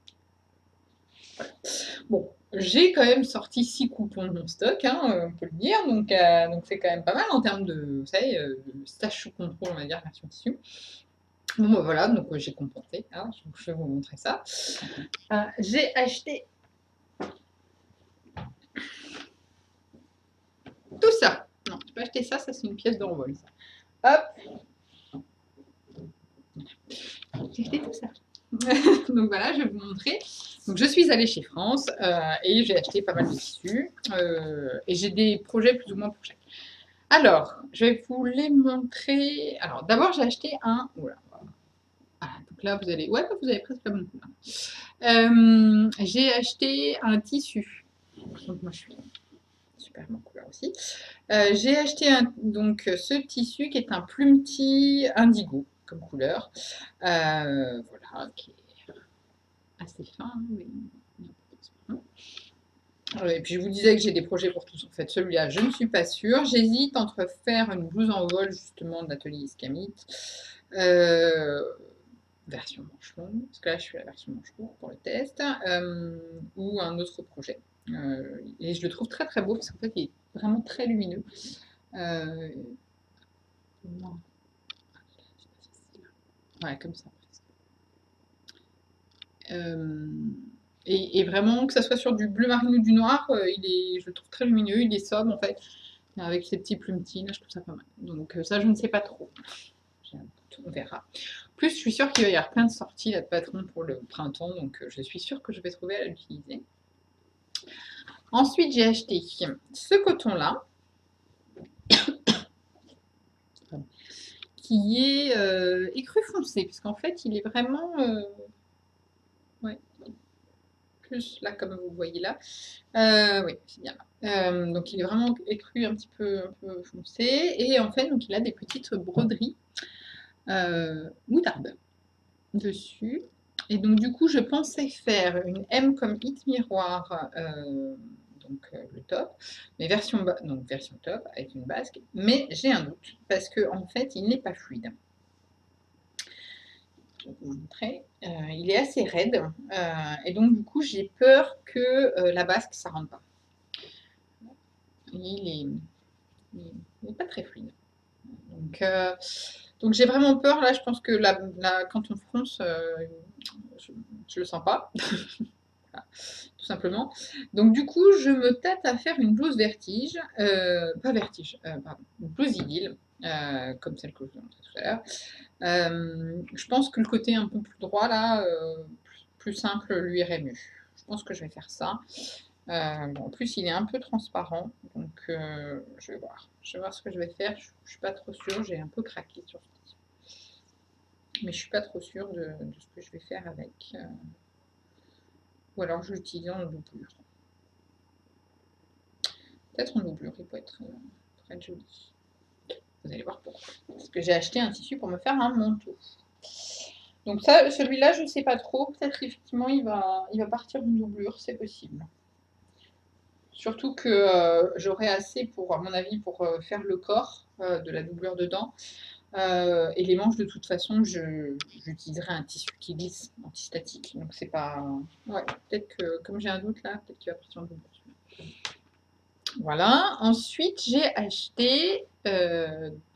Voilà. Bon, j'ai quand même sorti 6 coupons de mon stock, hein, on peut le dire, donc c'est quand même pas mal en termes de, vous savez, stash sous contrôle, on va dire, version tissu. Bon, bah, voilà, donc j'ai compensé, hein, je vais vous montrer ça. J'ai acheté tout ça. Non, j'ai pas acheté ça, ça c'est une pièce d'envol. Hop, j'ai acheté tout ça. Donc voilà, je vais vous montrer. Donc je suis allée chez France et j'ai acheté pas mal de tissus et j'ai des projets plus ou moins pour chaque. Alors, je vais vous les montrer. Alors d'abord j'ai acheté un. Oula, voilà. Donc là vous allez. Ouais, vous avez presque la bonne couleur. J'ai acheté un tissu. Donc moi je suis super en couleur aussi. J'ai acheté donc ce tissu qui est un plumetis indigo comme couleur. Voilà, qui est assez fin, mais et puis je vous disais que j'ai des projets pour tous en fait. Celui-là, je ne suis pas sûre. J'hésite entre faire une blouse en vol justement de l'atelier Iscamite, version manche longue, parce que là je suis à la version manche courte pour le test, ou un autre projet. Et je le trouve très très beau parce qu'en fait il est vraiment très lumineux. Non. Ouais, comme ça. Et vraiment, que ça soit sur du bleu marine ou du noir, je le trouve très lumineux, il est sobre en fait, avec ces petits plumetis, là je trouve ça pas mal. Donc ça, je ne sais pas trop. On verra. Plus, je suis sûre qu'il va y avoir plein de sorties là, de patrons pour le printemps, donc je suis sûre que je vais trouver à l'utiliser. Ensuite, j'ai acheté ce coton-là, qui est écru foncé, puisqu'en fait, il est vraiment... ouais, plus là, comme vous voyez là. Oui, c'est bien là. Donc, il est vraiment écru un petit peu, foncé, et en fait, donc, il a des petites broderies moutarde dessus. Et donc, du coup, je pensais faire une M comme hit miroir, donc le top, mais version top avec une basque, mais j'ai un doute parce que en fait, il n'est pas fluide. Je vais vous montrer. Il est assez raide et donc du coup, j'ai peur que la basque ça rentre pas. Il est pas très fluide. Donc j'ai vraiment peur là. Je pense que quand on fronce, je le sens pas. Voilà, tout simplement. Donc du coup, je me tâte à faire une blouse vertige, pas vertige, pardon, une blouse idylle, comme celle que je vous ai montrée tout à l'heure. Je pense que le côté un peu plus droit là, plus simple, lui irait mieux. Je pense que je vais faire ça. Bon, en plus, il est un peu transparent, donc je vais voir. Je vais voir ce que je vais faire. Je ne suis pas trop sûre, j'ai un peu craqué sur ce tissu. Mais je ne suis pas trop sûre de ce que je vais faire avec. Ou alors je l'utilise en doublure. Peut-être en doublure, il peut être joli. Vous allez voir pourquoi. Parce que j'ai acheté un tissu pour me faire un manteau. Donc ça, celui-là, je ne sais pas trop. Peut-être effectivement, il va partir en doublure, c'est possible. Surtout que j'aurai assez pour, à mon avis, pour faire le corps de la doublure dedans. Et les manches, de toute façon, j'utiliserai un tissu qui glisse, anti-statique. Donc c'est pas... Ouais, peut-être que, comme j'ai un doute là, peut-être qu'il va partir en doublure. Voilà. Ensuite, j'ai acheté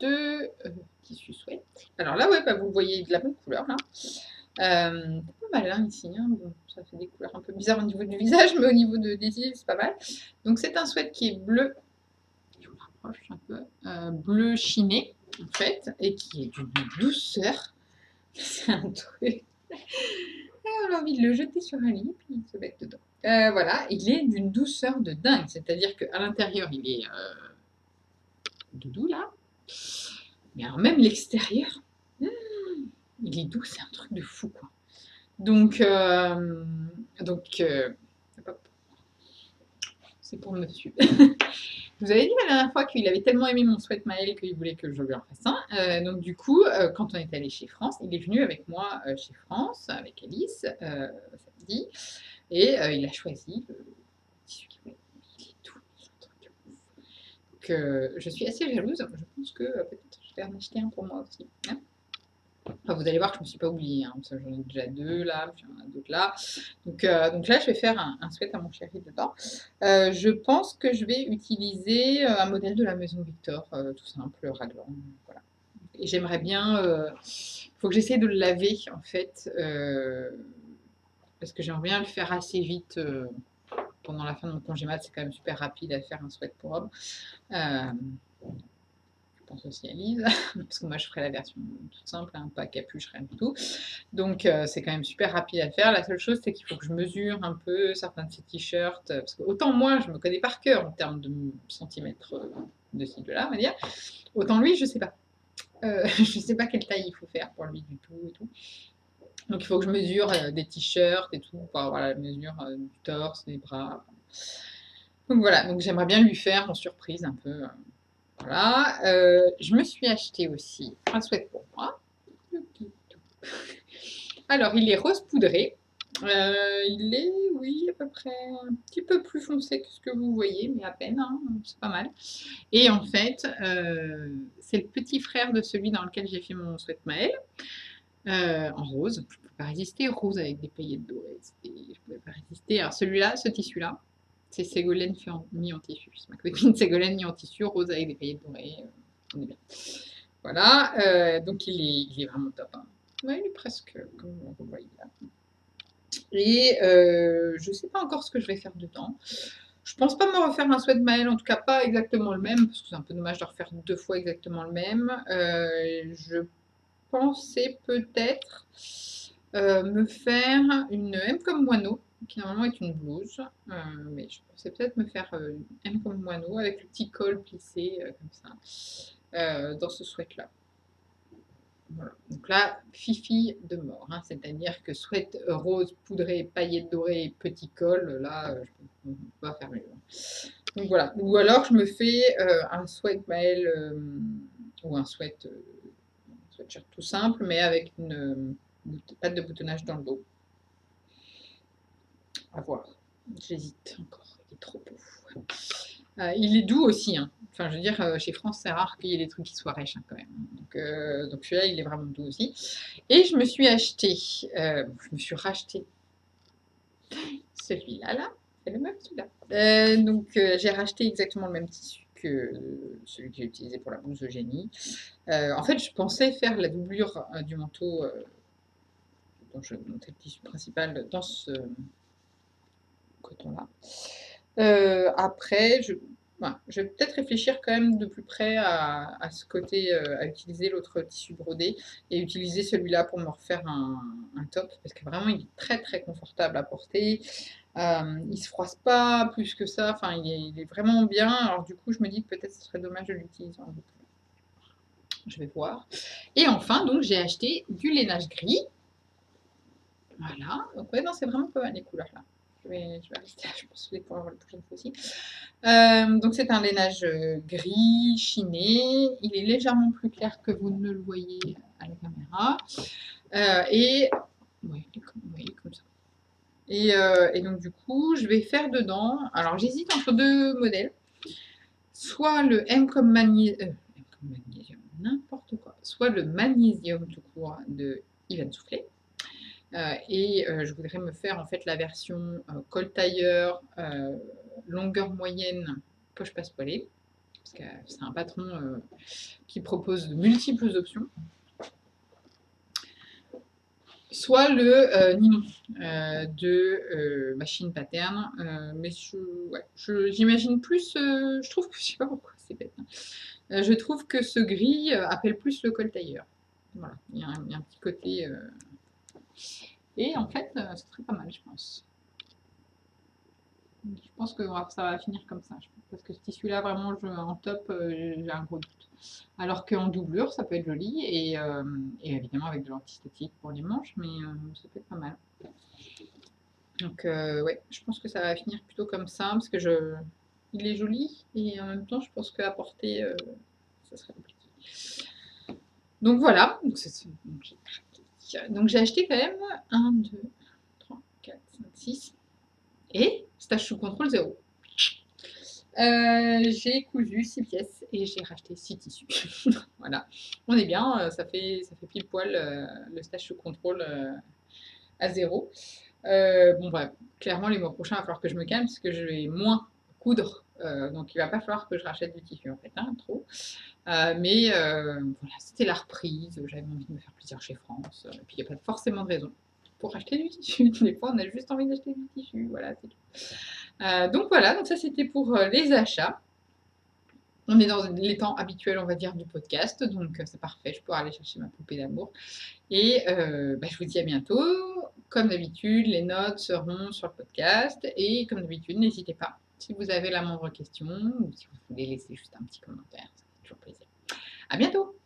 deux tissus sweat. Alors là, ouais, bah, vous voyez de la bonne couleur là. C'est pas mal hein, ici, hein. Bon, ça fait des couleurs un peu bizarres au niveau du visage, mais au niveau des yeux, c'est pas mal. Donc c'est un sweat qui est bleu, je vous rapproche un peu, bleu chiné en fait, et qui est d'une douceur. C'est un truc. On a envie de le jeter sur un lit, puis se mettre dedans. Voilà, il est d'une douceur de dingue, c'est-à-dire qu'à l'intérieur, il est doudou là, mais alors même l'extérieur, il est doux, c'est un truc de fou quoi. Donc c'est pour monsieur. Je vous avais dit la dernière fois qu'il avait tellement aimé mon sweat Maël qu'il voulait que je lui en fasse un. Donc du coup, quand on est allé chez France, il est venu avec moi chez France, avec Alice, samedi, et il a choisi le tissu qu'il voulait. Il est tout, il est un truc de ouf. Donc je suis assez jalouse. Je pense que peut-être je vais en acheter un pour moi aussi. Hein. Enfin, vous allez voir que je ne me suis pas oubliée, hein, parce que j'en ai déjà deux là, puis j'en ai d'autres là. Donc là, je vais faire un sweat à mon chéri dedans. Je pense que je vais utiliser un modèle de la Maison Victor, tout simple, raglan. Voilà. Et j'aimerais bien. Il faut que j'essaie de le laver en fait, parce que j'aimerais bien le faire assez vite. Pendant la fin de mon congé mat, c'est quand même super rapide à faire un sweat pour homme. Je pense aussi à Lise, parce que moi je ferai la version toute simple, hein, pas capuche, rien du tout. Donc c'est quand même super rapide à faire. La seule chose, c'est qu'il faut que je mesure un peu certains de ces t-shirts, parce que autant moi, je me connais par cœur en termes de centimètres de ci, de là, on va dire, autant lui, je sais pas. Je sais pas quelle taille il faut faire pour lui du tout et tout. Donc il faut que je mesure des t-shirts et tout, pour avoir la mesure du torse, des bras. Donc voilà, donc j'aimerais bien lui faire en surprise un peu. Voilà, je me suis acheté aussi un sweat pour moi. Alors, il est rose poudré. Il est, oui, à peu près un petit peu plus foncé que ce que vous voyez, mais à peine, hein, c'est pas mal. Et en fait, c'est le petit frère de celui dans lequel j'ai fait mon sweat Maël, en rose. Je ne pouvais pas résister, rose avec des paillettes dorées. Je ne pouvais pas résister. Alors celui-là, ce tissu-là, c'est Ségolène mis en tissu. C'est ma copine Ségolène mis en tissu, rose avec des paillettes dorées. On est bien. Voilà, donc il est vraiment top. Hein. Ouais, il est presque comme vous le voyez là. Et je ne sais pas encore ce que je vais faire dedans. Je pense pas me refaire un sweat Maël, en tout cas pas exactement le même, parce que c'est un peu dommage de refaire deux fois exactement le même. Je pensais peut-être me faire une M comme moineau, qui normalement est une blouse, mais je pensais peut-être me faire une M comme moineau avec le petit col plissé comme ça, dans ce sweat-là. Voilà. Donc là, fifi de mort, hein, c'est-à-dire que sweat rose poudré, paillettes dorées, petit col, là, je ne peux pas faire mieux. Donc voilà. Ou alors je me fais un sweat Maël ou un sweatshirt tout simple, mais avec une patte de boutonnage dans le dos. À voir. J'hésite encore. Il est trop beau. Il est doux aussi. Hein. Enfin, je veux dire, chez France, c'est rare qu'il y ait des trucs qui soient rêches hein, quand même. Donc celui-là, il est vraiment doux aussi. Et je me suis acheté, je me suis racheté celui-là, là. C'est le même celui-là. Donc j'ai racheté exactement le même tissu que celui que j'ai utilisé pour la blouse Eugénie. En fait, je pensais faire la doublure du manteau dont je montais le tissu principal dans ce coton-là. Après, voilà, je vais peut-être réfléchir quand même de plus près à ce côté, à utiliser l'autre tissu brodé et utiliser celui-là pour me refaire un top parce que vraiment il est très très confortable à porter. Il se froisse pas plus que ça, enfin il est vraiment bien. Alors du coup, je me dis que peut-être ce serait dommage de l'utiliser en boucle. Je vais voir. Et enfin, donc j'ai acheté du lainage gris. Voilà. Donc ouais, non, c'est vraiment pas mal les couleurs là. Je vais rester, je pense, pour la prochaine fois aussi. Donc c'est un lainage gris, chiné. Il est légèrement plus clair que vous ne le voyez à la caméra. Et ouais, comme ça. Et donc du coup, je vais faire dedans. Alors j'hésite entre deux modèles. Soit le M comme magnésium, n'importe quoi. Soit le magnésium tout court de Yvan Soufflet. Et je voudrais me faire en fait la version col tailleur, longueur moyenne, poche passe poilée, parce que c'est un patron qui propose de multiples options. Soit le Ninon de Machine Pattern, mais j'imagine plus, je trouve que, je sais pas pourquoi, c'est bête, hein. Je trouve que ce gris appelle plus le col tailleur. Voilà, il y a un petit côté. Et en fait, c'est très pas mal, je pense. Je pense que ça va finir comme ça. Parce que ce tissu-là, vraiment, en top, j'ai un gros doute. Alors qu'en doublure, ça peut être joli. Et évidemment, avec de l'antistatique pour les manches, mais ça peut être pas mal. Donc, ouais, je pense que ça va finir plutôt comme ça. Parce que il est joli. Et en même temps, je pense qu'à porter, ça serait compliqué. Donc, voilà. Donc, j'ai acheté quand même 1, 2, 3, 4, 5, 6. Et stage sous contrôle 0. J'ai cousu 6 pièces et j'ai racheté 6 tissus. Voilà, on est bien, ça fait pile poil le stage sous contrôle à 0. Bon, bah, clairement, les mois prochains, il va falloir que je me calme parce que je vais moins coudre. Donc, il va pas falloir que je rachète du tissu en fait, hein, trop. Mais voilà, c'était la reprise. J'avais envie de me faire plaisir chez France. Et puis, il n'y a pas forcément de raison pour acheter du tissu. Des fois, on a juste envie d'acheter du tissu. Voilà, c'est tout. Donc voilà, donc ça c'était pour les achats. On est dans les temps habituels, on va dire, du podcast, donc c'est parfait, je pourrais aller chercher ma poupée d'amour. Et je vous dis à bientôt. Comme d'habitude, les notes seront sur le podcast. Et comme d'habitude, n'hésitez pas, si vous avez la moindre question ou si vous voulez laisser juste un petit commentaire, ça fait toujours plaisir. À bientôt!